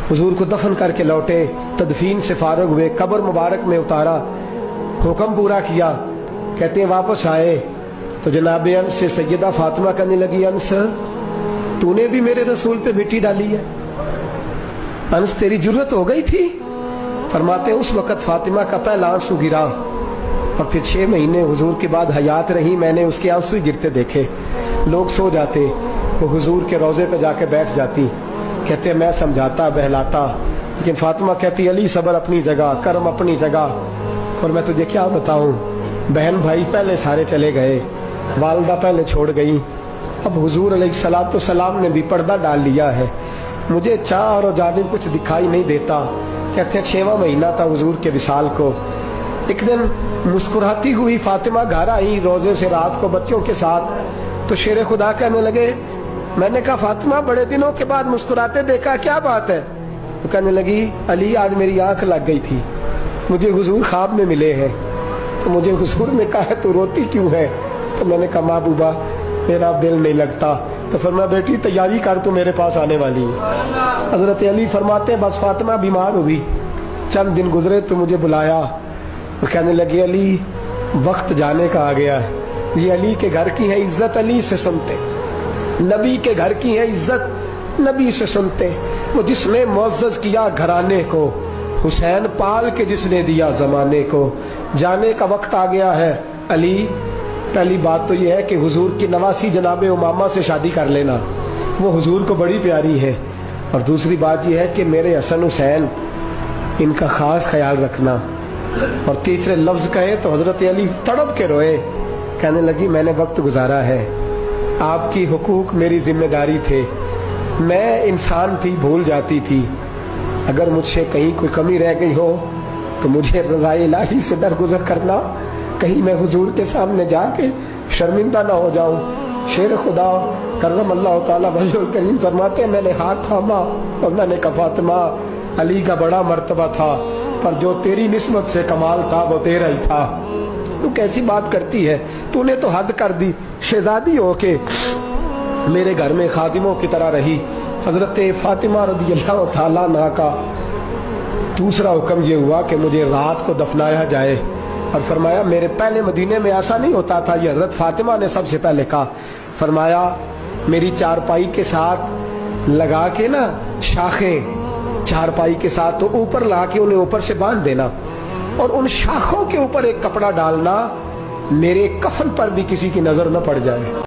हुजूर को दफन करके लौटे, तदफीन से फारग हुए, कब्र मुबारक में उतारा, हुक्म पूरा किया। कहते हैं वापस आए तो जनाब अंस से सैयदा फातिमा कहने लगी, अंस तूने भी मेरे रसूल पे मिट्टी डाली है? अंस तेरी जुर्रत हो गई थी? फरमाते उस वक़्त फातिमा का पहला आंसू गिरा और फिर 6 महीने हुजूर के बाद हयात रही, मैंने उसके आंसू ही गिरते देखे। लोग सो जाते, वो हुजूर के रोज़े पे जाके बैठ जाती। कहते मैं समझाता बहलाता, लेकिन फातिमा कहती अली सब्र अपनी जगह, कर्म अपनी जगह। और मैं तुझे क्या बताऊं, बहन भाई पहले सारे चले गए, वालदा पहले छोड़ गई, अब हुजूर अलैहिस्सलातु सलाम ने भी पर्दा डाल लिया है, मुझे चार और जानिब कुछ दिखाई नहीं देता। कहते 6वां महीना था हुजूर के विसाल को। एक दिन मुस्कुराती हुई फातिमा घर आई रोजे से रात को बच्चों के साथ, तो शेर खुदा कहने लगे, मैंने कहा फातिमा बड़े दिनों के बाद मुस्कुराते देखा, क्या बात है? तो कहने लगी अली आज मेरी आंख लग गई थी, मुझे हुजूर ख्वाब में मिले हैं, तो मुझे हुजूर ने कहा तू रोती क्यों है? तो मैंने कहा महबूबा मेरा दिल नहीं लगता। तो फरमाया बेटी तैयारी कर, तू मेरे पास आने वाली है। हजरत अली फरमाते बस फातिमा बीमार हुई, चंद दिन गुजरे तो मुझे बुलाया, वो कहने लगे अली वक्त जाने का आ गया है, ये अली के घर की है इज्जत अली से सुनते, नबी के घर की है इज्जत नबी से सुनते, वो जिसने मुअज़्ज़ज़ किया घराने को, हुसैन पाल के जिसने दिया जमाने को, जाने का वक्त आ गया है अली। पहली बात तो यह है कि हुजूर की नवासी जनाबे उमामा से शादी कर लेना, वो हुजूर को बड़ी प्यारी है। और दूसरी बात यह है कि मेरे हसन हुसैन इनका खास ख्याल रखना। और तीसरे लफ्ज कहे तो हजरत अली तड़प के रोए, कहने लगी मैंने वक्त गुजारा है, आपकी हुकूक मेरी जिम्मेदारी थे, मैं इंसान थी भूल जाती थी, अगर मुझसे कहीं कोई कमी रह गई हो तो मुझे रज़ाए इलाही से दरगुजर करना, कहीं मैं हुजूर के सामने जाके शर्मिंदा ना हो जाऊं। शेर खुदा करम अल्लाह ताला वजहुल करीम फरमाते मैंने हाथ थामा और मैंने कहा फातिमा अली का बड़ा मर्तबा था, पर जो तेरी निस्बत से कमाल था वो तेरा ही था। तू कैसी बात करती है, तूने तो हद कर दी, शहजादी हो के मेरे घर में खादिमों की तरह रही। हजरत फातिमा रज़ियल्लाहु ताला अन्हा का दूसरा हुक्म ये हुआ कि मुझे रात को दफनाया जाए। और फरमाया मेरे पहले मदीने में ऐसा नहीं होता था, ये हजरत फातिमा ने सबसे पहले कहा। फरमाया मेरी चारपाई के साथ लगा के ना शाखें, चारपाई के साथ तो ऊपर ला के उन्हें ऊपर से बांध देना और उन शाखों के ऊपर एक कपड़ा डालना, मेरे कफन पर भी किसी की नजर न पड़ जाए।